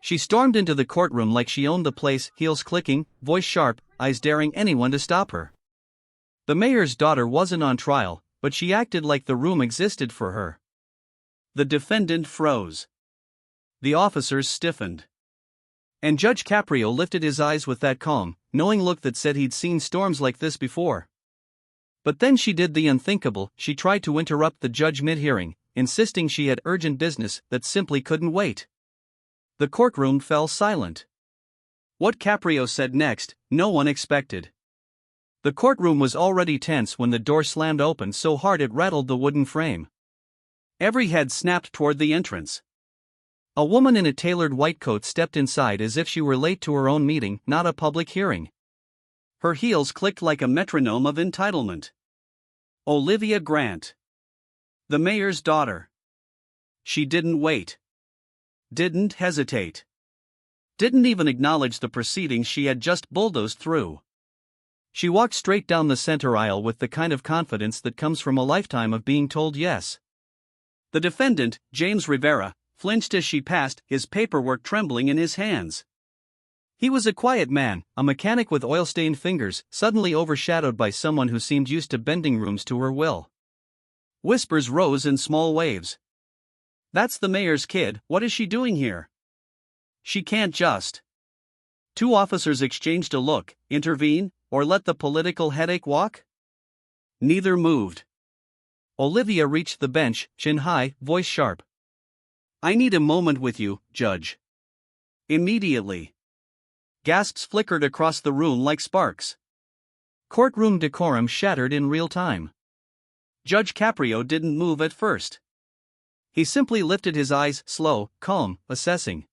She stormed into the courtroom like she owned the place, heels clicking, voice sharp, eyes daring anyone to stop her. The mayor's daughter wasn't on trial, but she acted like the room existed for her. The defendant froze. The officers stiffened. And Judge Caprio lifted his eyes with that calm, knowing look that said he'd seen storms like this before. But then she did the unthinkable. She tried to interrupt the judge mid-hearing, insisting she had urgent business that simply couldn't wait. The courtroom fell silent. What Caprio said next, no one expected. The courtroom was already tense when the door slammed open so hard it rattled the wooden frame. Every head snapped toward the entrance. A woman in a tailored white coat stepped inside as if she were late to her own meeting, not a public hearing. Her heels clicked like a metronome of entitlement. Olivia Grant. The mayor's daughter. She didn't wait. Didn't hesitate. Didn't even acknowledge the proceedings she had just bulldozed through. She walked straight down the center aisle with the kind of confidence that comes from a lifetime of being told yes. The defendant, James Rivera, flinched as she passed, his paperwork trembling in his hands. He was a quiet man, a mechanic with oil-stained fingers, suddenly overshadowed by someone who seemed used to bending rooms to her will. Whispers rose in small waves. "That's the mayor's kid, what is she doing here? She can't just." Two officers exchanged a look, intervene, or let the political headache walk? Neither moved. Olivia reached the bench, chin high, voice sharp. "I need a moment with you, Judge." Immediately. Gasps flickered across the room like sparks. Courtroom decorum shattered in real time. Judge Caprio didn't move at first. He simply lifted his eyes, slow, calm, assessing.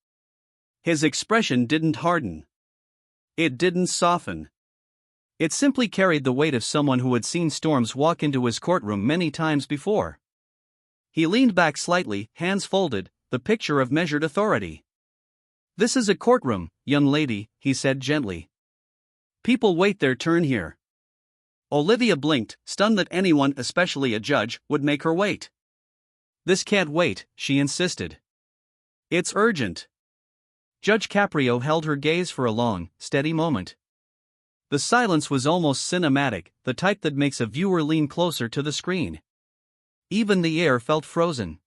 His expression didn't harden. It didn't soften. It simply carried the weight of someone who had seen storms walk into his courtroom many times before. He leaned back slightly, hands folded, the picture of measured authority. "This is a courtroom, young lady," he said gently. "People wait their turn here." Olivia blinked, stunned that anyone, especially a judge, would make her wait. "This can't wait," she insisted. "It's urgent." Judge Caprio held her gaze for a long, steady moment. The silence was almost cinematic, the type that makes a viewer lean closer to the screen. Even the air felt frozen.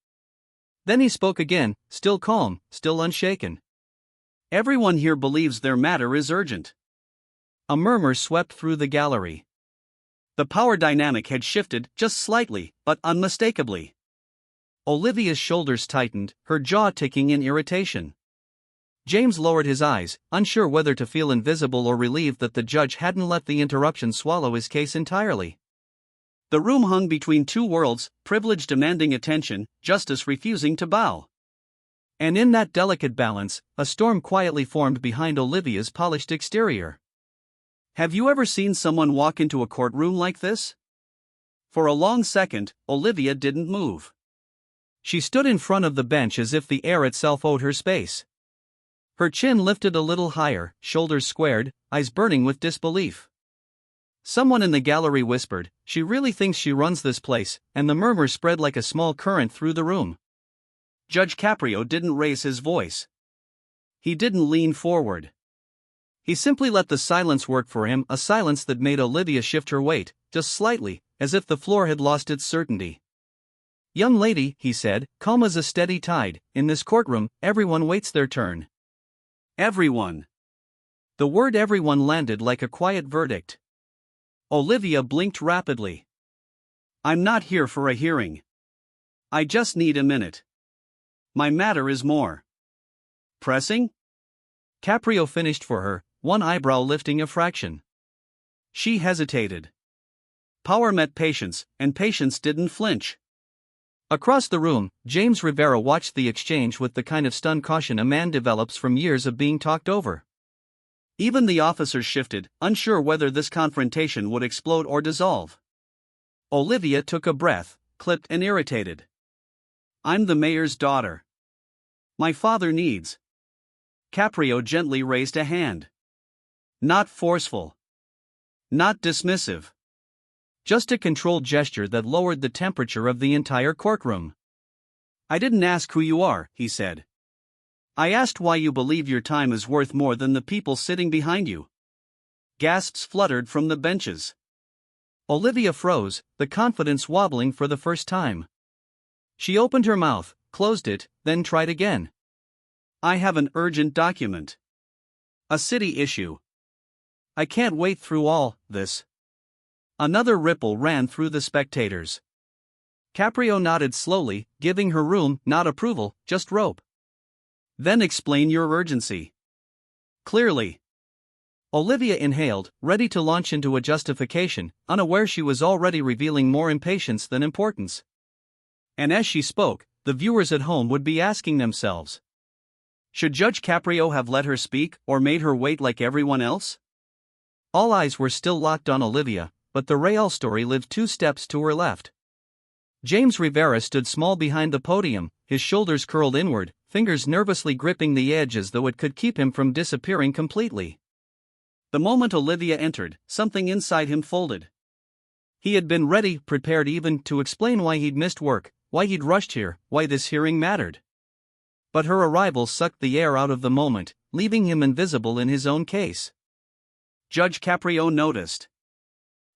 Then he spoke again, still calm, still unshaken. "Everyone here believes their matter is urgent." A murmur swept through the gallery. The power dynamic had shifted, just slightly, but unmistakably. Olivia's shoulders tightened, her jaw ticking in irritation. James lowered his eyes, unsure whether to feel invisible or relieved that the judge hadn't let the interruption swallow his case entirely. The room hung between two worlds, privilege demanding attention, justice refusing to bow. And in that delicate balance, a storm quietly formed behind Olivia's polished exterior. Have you ever seen someone walk into a courtroom like this? For a long second, Olivia didn't move. She stood in front of the bench as if the air itself owed her space. Her chin lifted a little higher, shoulders squared, eyes burning with disbelief. Someone in the gallery whispered, "She really thinks she runs this place," and the murmur spread like a small current through the room. Judge Caprio didn't raise his voice. He didn't lean forward. He simply let the silence work for him, a silence that made Olivia shift her weight, just slightly, as if the floor had lost its certainty. "Young lady," he said, calm as a steady tide, "in this courtroom, everyone waits their turn." Everyone. The word everyone landed like a quiet verdict. Olivia blinked rapidly. "I'm not here for a hearing. I just need a minute. My matter is more pressing." Caprio finished for her, one eyebrow lifting a fraction. She hesitated. Power met patience, and patience didn't flinch. Across the room, James Rivera watched the exchange with the kind of stunned caution a man develops from years of being talked over. Even the officers shifted, unsure whether this confrontation would explode or dissolve. Olivia took a breath, clipped and irritated. "I'm the mayor's daughter. My father needs." Caprio gently raised a hand. Not forceful. Not dismissive. Just a controlled gesture that lowered the temperature of the entire courtroom. "I didn't ask who you are," he said. I asked why you believe your time is worth more than the people sitting behind you. Gasps fluttered from the benches. Olivia froze, the confidence wobbling for the first time. She opened her mouth, closed it, then tried again. I have an urgent document. A city issue. I can't wait through all this. Another ripple ran through the spectators. Caprio nodded slowly, giving her room, not approval, just rope. Then explain your urgency. Clearly. Olivia inhaled, ready to launch into a justification, unaware she was already revealing more impatience than importance. And as she spoke, the viewers at home would be asking themselves, should Judge Caprio have let her speak, or made her wait like everyone else? All eyes were still locked on Olivia, but the real story lived 2 steps to her left. James Rivera stood small behind the podium, his shoulders curled inward, fingers nervously gripping the edge as though it could keep him from disappearing completely. The moment Olivia entered, something inside him folded. He had been ready, prepared even to explain why he'd missed work, why he'd rushed here, why this hearing mattered. But her arrival sucked the air out of the moment, leaving him invisible in his own case. Judge Caprio noticed.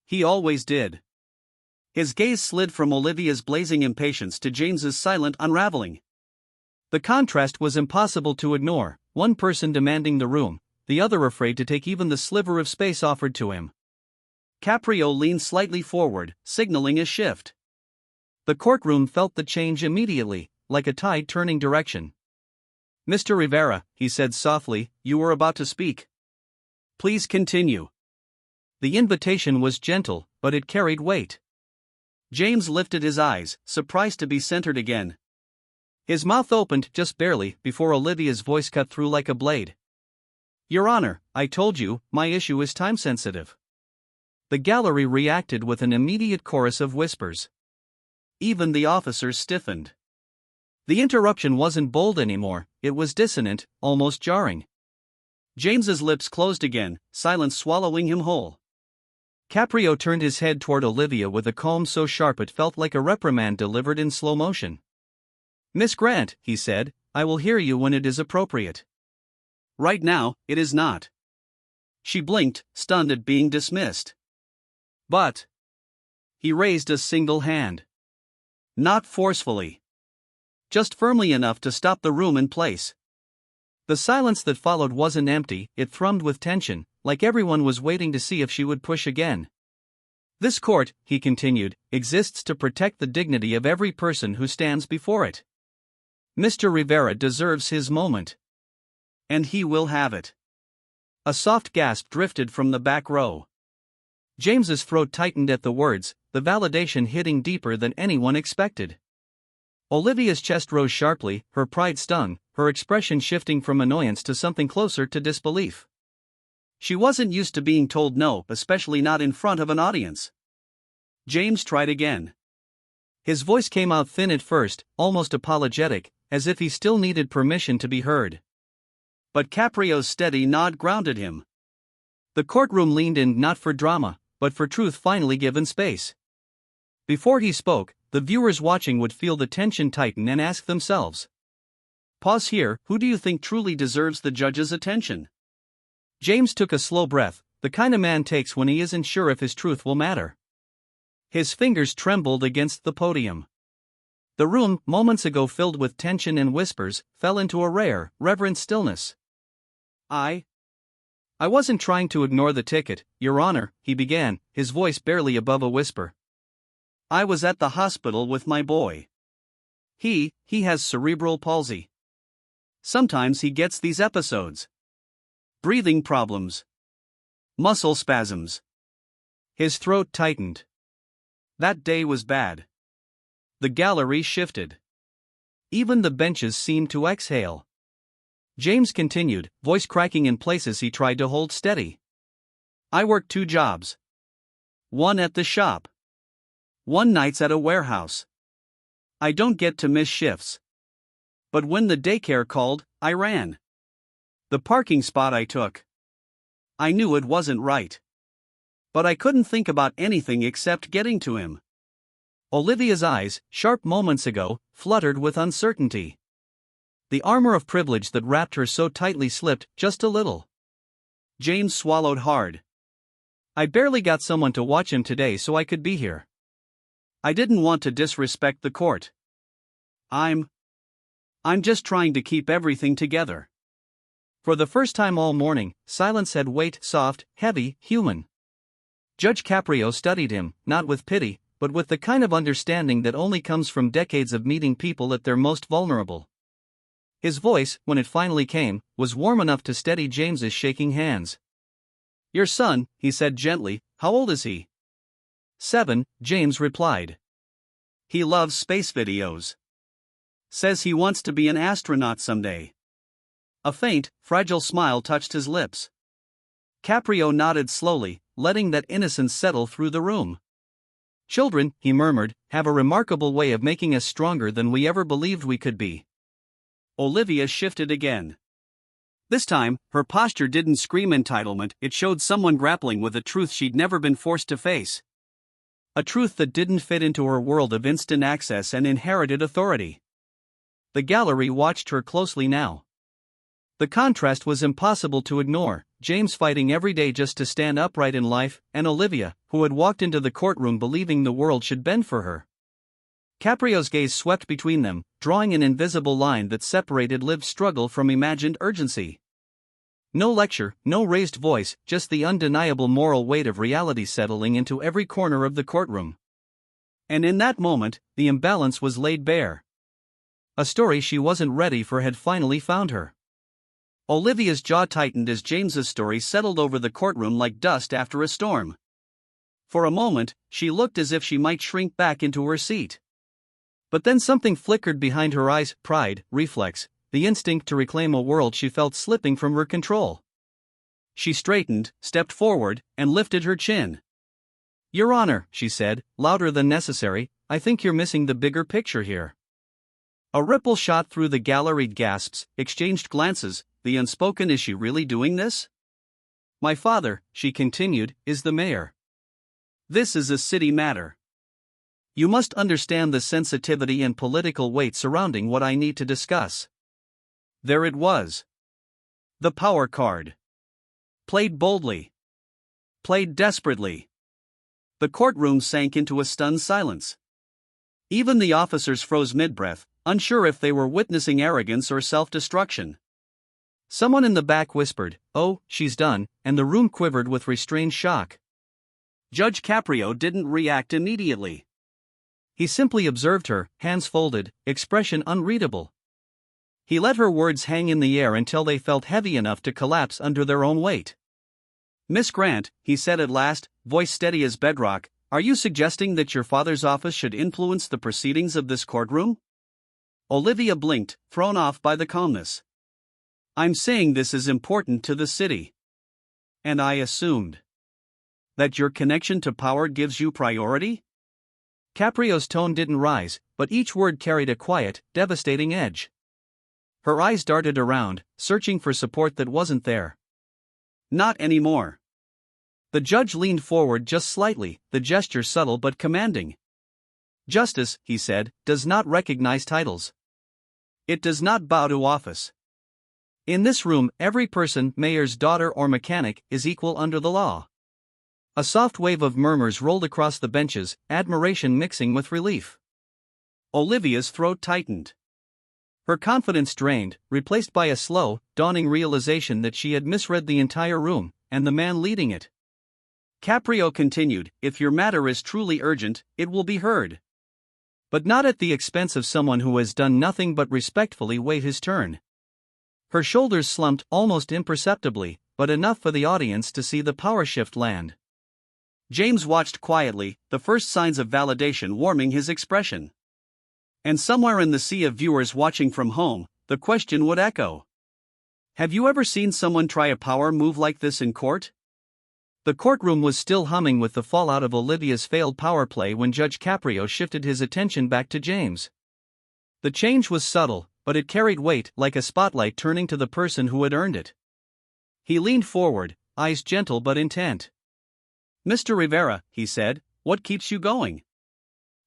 He always did. His gaze slid from Olivia's blazing impatience to James's silent unraveling. The contrast was impossible to ignore, one person demanding the room, the other afraid to take even the sliver of space offered to him. Caprio leaned slightly forward, signaling a shift. The courtroom felt the change immediately, like a tide turning direction. Mr. Rivera, he said softly, you were about to speak. Please continue. The invitation was gentle, but it carried weight. James lifted his eyes, surprised to be centered again. His mouth opened just barely before Olivia's voice cut through like a blade. Your Honor, I told you, my issue is time-sensitive. The gallery reacted with an immediate chorus of whispers. Even the officers stiffened. The interruption wasn't bold anymore, it was dissonant, almost jarring. James's lips closed again, silence swallowing him whole. Caprio turned his head toward Olivia with a calm so sharp it felt like a reprimand delivered in slow motion. Miss Grant, he said, I will hear you when it is appropriate. Right now, it is not. She blinked, stunned at being dismissed. But he raised a single hand. Not forcefully. Just firmly enough to stop the room in place. The silence that followed wasn't empty, it thrummed with tension, like everyone was waiting to see if she would push again. This court, he continued, exists to protect the dignity of every person who stands before it. Mr. Rivera deserves his moment. And he will have it. A soft gasp drifted from the back row. James's throat tightened at the words, the validation hitting deeper than anyone expected. Olivia's chest rose sharply, her pride stung, her expression shifting from annoyance to something closer to disbelief. She wasn't used to being told no, especially not in front of an audience. James tried again. His voice came out thin at first, almost apologetic, as if he still needed permission to be heard. But Caprio's steady nod grounded him. The courtroom leaned in not for drama, but for truth finally given space. Before he spoke, the viewers watching would feel the tension tighten and ask themselves. Pause here, who do you think truly deserves the judge's attention? James took a slow breath, the kind a man takes when he isn't sure if his truth will matter. His fingers trembled against the podium. The room, moments ago filled with tension and whispers, fell into a rare, reverent stillness. I wasn't trying to ignore the ticket, Your Honor, he began, his voice barely above a whisper. I was at the hospital with my boy. He has cerebral palsy. Sometimes he gets these episodes. Breathing problems. Muscle spasms. His throat tightened. That day was bad. The gallery shifted. Even the benches seemed to exhale. James continued, voice cracking in places he tried to hold steady. I work 2 jobs. One at the shop. One night's at a warehouse. I don't get to miss shifts. But when the daycare called, I ran. The parking spot I took. I knew it wasn't right. But I couldn't think about anything except getting to him. Olivia's eyes, sharp moments ago, fluttered with uncertainty. The armor of privilege that wrapped her so tightly slipped just a little. James swallowed hard. I barely got someone to watch him today so I could be here. I didn't want to disrespect the court. I'm just trying to keep everything together. For the first time all morning, silence had weight, soft, heavy, human. Judge Caprio studied him, not with pity, but with the kind of understanding that only comes from decades of meeting people at their most vulnerable. His voice, when it finally came, was warm enough to steady James's shaking hands. Your son, he said gently, how old is he? 7, James replied. He loves space videos. Says he wants to be an astronaut someday. A faint, fragile smile touched his lips. Caprio nodded slowly, letting that innocence settle through the room. Children, he murmured, have a remarkable way of making us stronger than we ever believed we could be. Olivia shifted again. This time, her posture didn't scream entitlement, it showed someone grappling with a truth she'd never been forced to face. A truth that didn't fit into her world of instant access and inherited authority. The gallery watched her closely now. The contrast was impossible to ignore, James fighting every day just to stand upright in life, and Olivia, who had walked into the courtroom believing the world should bend for her. Caprio's gaze swept between them, drawing an invisible line that separated lived struggle from imagined urgency. No lecture, no raised voice, just the undeniable moral weight of reality settling into every corner of the courtroom. And in that moment, the imbalance was laid bare. A story she wasn't ready for had finally found her. Olivia's jaw tightened as James's story settled over the courtroom like dust after a storm. For a moment, she looked as if she might shrink back into her seat. But then something flickered behind her eyes, pride, reflex, the instinct to reclaim a world she felt slipping from her control. She straightened, stepped forward, and lifted her chin. Your Honor, she said, louder than necessary, I think you're missing the bigger picture here. A ripple shot through the galleried gasps, exchanged glances. The unspoken, is she really doing this? My father, she continued, is the mayor. This is a city matter. You must understand the sensitivity and political weight surrounding what I need to discuss. There it was. The power card. Played boldly. Played desperately. The courtroom sank into a stunned silence. Even the officers froze mid-breath, unsure if they were witnessing arrogance or self-destruction. Someone in the back whispered, "Oh, she's done," and the room quivered with restrained shock. Judge Caprio didn't react immediately. He simply observed her, hands folded, expression unreadable. He let her words hang in the air until they felt heavy enough to collapse under their own weight. Miss Grant, he said at last, voice steady as bedrock, are you suggesting that your father's office should influence the proceedings of this courtroom? Olivia blinked, thrown off by the calmness. I'm saying this is important to the city. And I assumed that your connection to power gives you priority? Caprio's tone didn't rise, but each word carried a quiet, devastating edge. Her eyes darted around, searching for support that wasn't there. Not anymore. The judge leaned forward just slightly, the gesture subtle but commanding. Justice, he said, does not recognize titles. It does not bow to office. In this room, every person, mayor's daughter or mechanic, is equal under the law. A soft wave of murmurs rolled across the benches, admiration mixing with relief. Olivia's throat tightened. Her confidence drained, replaced by a slow, dawning realization that she had misread the entire room, and the man leading it. Caprio continued, if your matter is truly urgent, it will be heard. But not at the expense of someone who has done nothing but respectfully wait his turn. Her shoulders slumped almost imperceptibly, but enough for the audience to see the power shift land. James watched quietly, the first signs of validation warming his expression. And somewhere in the sea of viewers watching from home, the question would echo. Have you ever seen someone try a power move like this in court? The courtroom was still humming with the fallout of Olivia's failed power play when Judge Caprio shifted his attention back to James. The change was subtle, but it carried weight, like a spotlight turning to the person who had earned it. He leaned forward, eyes gentle but intent. Mr. Rivera, he said, what keeps you going?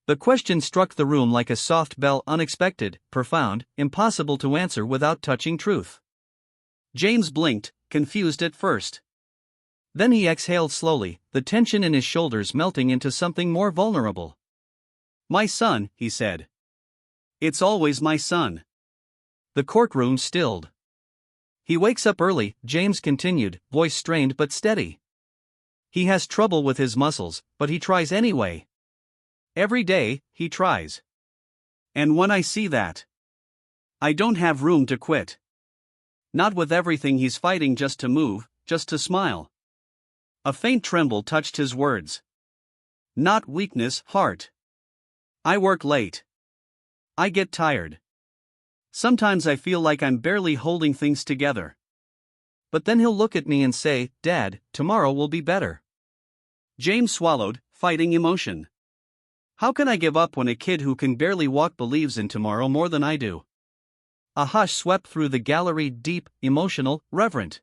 The question struck the room like a soft bell, unexpected, profound, impossible to answer without touching truth. James blinked, confused at first. Then he exhaled slowly, the tension in his shoulders melting into something more vulnerable. "My son," he said. "It's always my son." The courtroom stilled. "He wakes up early," James continued, voice strained but steady. "He has trouble with his muscles, but he tries anyway. Every day, he tries. And when I see that, I don't have room to quit. Not with everything he's fighting just to move, just to smile." A faint tremble touched his words. "Not weakness, heart. I work late. I get tired. Sometimes I feel like I'm barely holding things together. But then he'll look at me and say, 'Dad, tomorrow will be better.'" James swallowed, fighting emotion. "How can I give up when a kid who can barely walk believes in tomorrow more than I do?" A hush swept through the gallery, deep, emotional, reverent.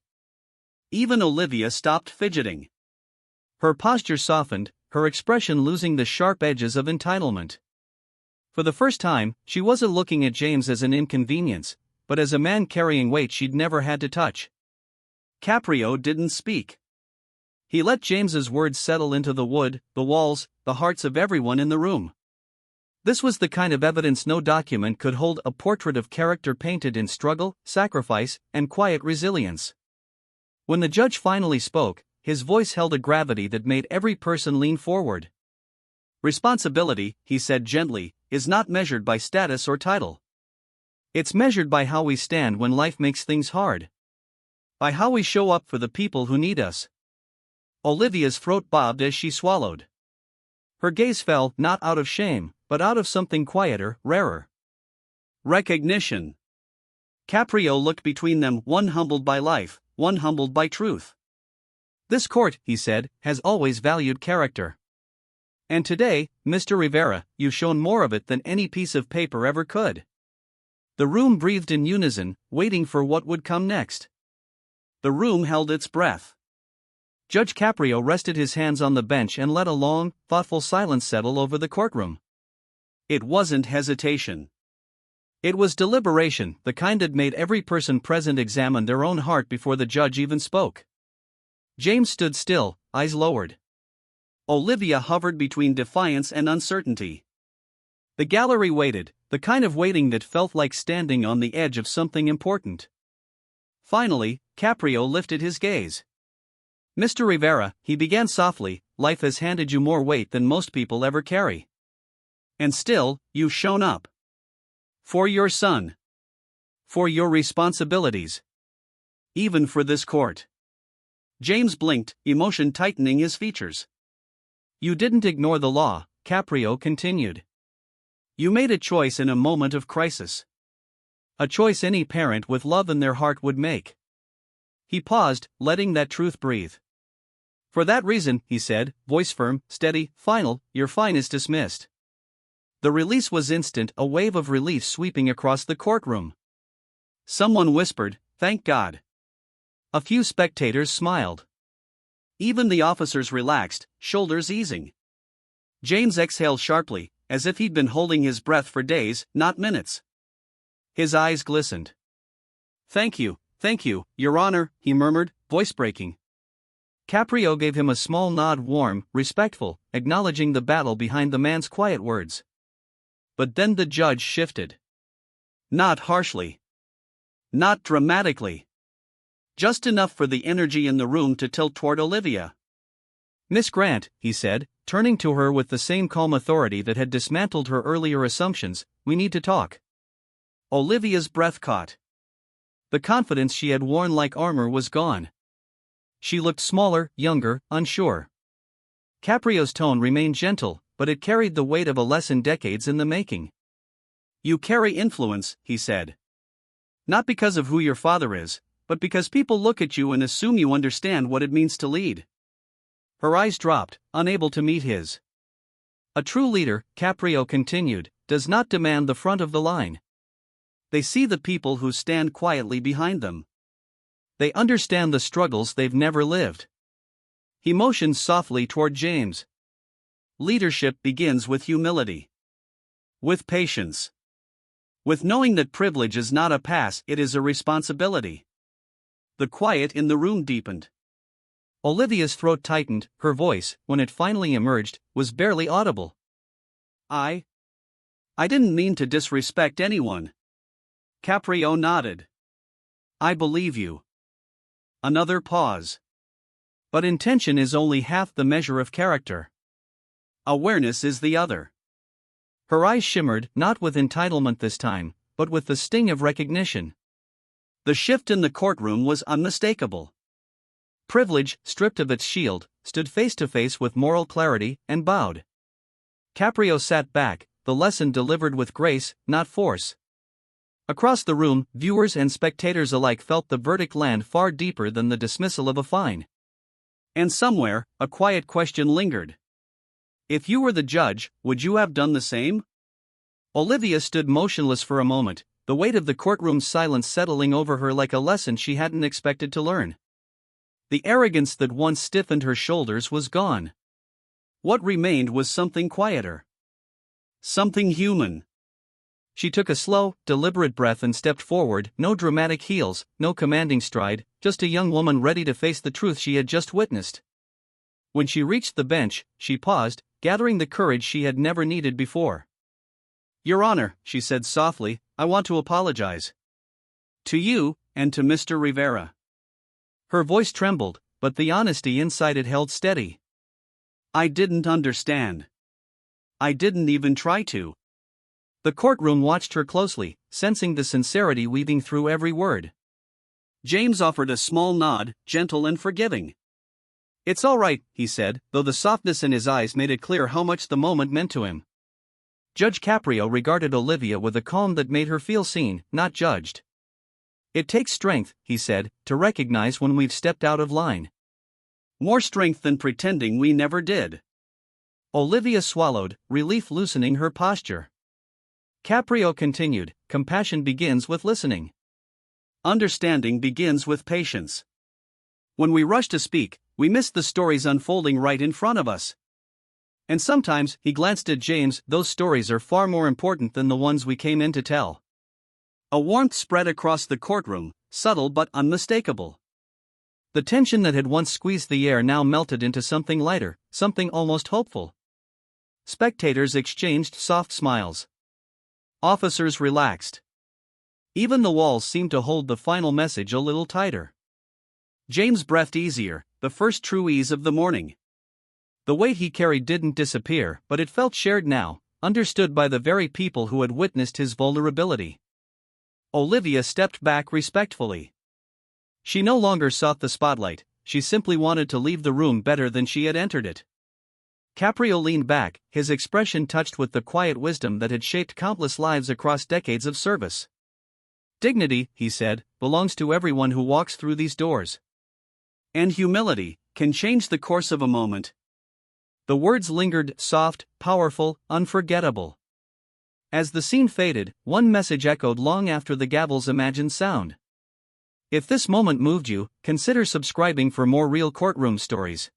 Even Olivia stopped fidgeting. Her posture softened, her expression losing the sharp edges of entitlement. For the first time, she wasn't looking at James as an inconvenience, but as a man carrying weight she'd never had to touch. Caprio didn't speak. He let James's words settle into the wood, the walls, the hearts of everyone in the room. This was the kind of evidence no document could hold, a portrait of character painted in struggle, sacrifice, and quiet resilience. When the judge finally spoke, his voice held a gravity that made every person lean forward. "Responsibility," he said gently, "is not measured by status or title. It's measured by how we stand when life makes things hard. By how we show up for the people who need us." Olivia's throat bobbed as she swallowed. Her gaze fell, not out of shame, but out of something quieter, rarer. Recognition. Caprio looked between them, one humbled by life, one humbled by truth. "This court," he said, "has always valued character. And today, Mr. Rivera, you've shown more of it than any piece of paper ever could." The room breathed in unison, waiting for what would come next. The room held its breath. Judge Caprio rested his hands on the bench and let a long, thoughtful silence settle over the courtroom. It wasn't hesitation. It was deliberation, the kind that made every person present examine their own heart before the judge even spoke. James stood still, eyes lowered. Olivia hovered between defiance and uncertainty. The gallery waited, the kind of waiting that felt like standing on the edge of something important. Finally, Caprio lifted his gaze. "Mr. Rivera," he began softly, "life has handed you more weight than most people ever carry. And still, you've shown up. For your son. For your responsibilities. Even for this court." James blinked, emotion tightening his features. "You didn't ignore the law," Caprio continued. "You made a choice in a moment of crisis. A choice any parent with love in their heart would make." He paused, letting that truth breathe. "For that reason," he said, voice firm, steady, final, "your fine is dismissed." The release was instant, a wave of relief sweeping across the courtroom. Someone whispered, "Thank God." A few spectators smiled. Even the officers relaxed, shoulders easing. James exhaled sharply, as if he'd been holding his breath for days, not minutes. His eyes glistened. Thank you, Your Honor," he murmured, voice breaking. Caprio gave him a small nod, warm, respectful, acknowledging the battle behind the man's quiet words. But then the judge shifted. Not harshly. Not dramatically. Just enough for the energy in the room to tilt toward Olivia. "Miss Grant," he said, turning to her with the same calm authority that had dismantled her earlier assumptions, "we need to talk." Olivia's breath caught. The confidence she had worn like armor was gone. She looked smaller, younger, unsure. Caprio's tone remained gentle, but it carried the weight of a lesson decades in the making. "You carry influence," he said. "Not because of who your father is, but because people look at you and assume you understand what it means to lead." Her eyes dropped, unable to meet his. "A true leader," Caprio continued, "does not demand the front of the line. They see the people who stand quietly behind them. They understand the struggles they've never lived." He motioned softly toward James. "Leadership begins with humility. With patience. With knowing that privilege is not a pass, it is a responsibility. The quiet in the room deepened. Olivia's throat tightened, her voice, when it finally emerged, was barely audible. I didn't mean to disrespect anyone. Caprio nodded. I believe you. Another pause. But intention is only half the measure of character. Awareness is the other. Her eyes shimmered, not with entitlement this time, but with the sting of recognition. The shift in the courtroom was unmistakable. Privilege, stripped of its shield, stood face to face with moral clarity, and bowed. Caprio sat back, the lesson delivered with grace, not force. Across the room, viewers and spectators alike felt the verdict land far deeper than the dismissal of a fine. And somewhere, a quiet question lingered. If you were the judge, would you have done the same? Olivia stood motionless for a moment, the weight of the courtroom's silence settling over her like a lesson she hadn't expected to learn. The arrogance that once stiffened her shoulders was gone. What remained was something quieter. Something human. She took a slow, deliberate breath and stepped forward, no dramatic heels, no commanding stride, just a young woman ready to face the truth she had just witnessed. When she reached the bench, she paused, gathering the courage she had never needed before. Your Honor, she said softly, I want to apologize. To you, and to Mr. Rivera. Her voice trembled, but the honesty inside it held steady. I didn't understand. I didn't even try to. The courtroom watched her closely, sensing the sincerity weaving through every word. James offered a small nod, gentle and forgiving. It's all right, he said, though the softness in his eyes made it clear how much the moment meant to him. Judge Caprio regarded Olivia with a calm that made her feel seen, not judged. It takes strength, he said, to recognize when we've stepped out of line. More strength than pretending we never did. Olivia swallowed, relief loosening her posture. Caprio continued, compassion begins with listening. Understanding begins with patience. When we rush to speak, we miss the stories unfolding right in front of us. And sometimes, he glanced at James, those stories are far more important than the ones we came in to tell. A warmth spread across the courtroom, subtle but unmistakable. The tension that had once squeezed the air now melted into something lighter, something almost hopeful. Spectators exchanged soft smiles. Officers relaxed. Even the walls seemed to hold the final message a little tighter. James breathed easier, the first true ease of the morning. The weight he carried didn't disappear, but it felt shared now, understood by the very people who had witnessed his vulnerability. Olivia stepped back respectfully. She no longer sought the spotlight, she simply wanted to leave the room better than she had entered it. Caprio leaned back, his expression touched with the quiet wisdom that had shaped countless lives across decades of service. Dignity, he said, belongs to everyone who walks through these doors. And humility can change the course of a moment. The words lingered, soft, powerful, unforgettable. As the scene faded, one message echoed long after the gavel's imagined sound. If this moment moved you, consider subscribing for more real courtroom stories.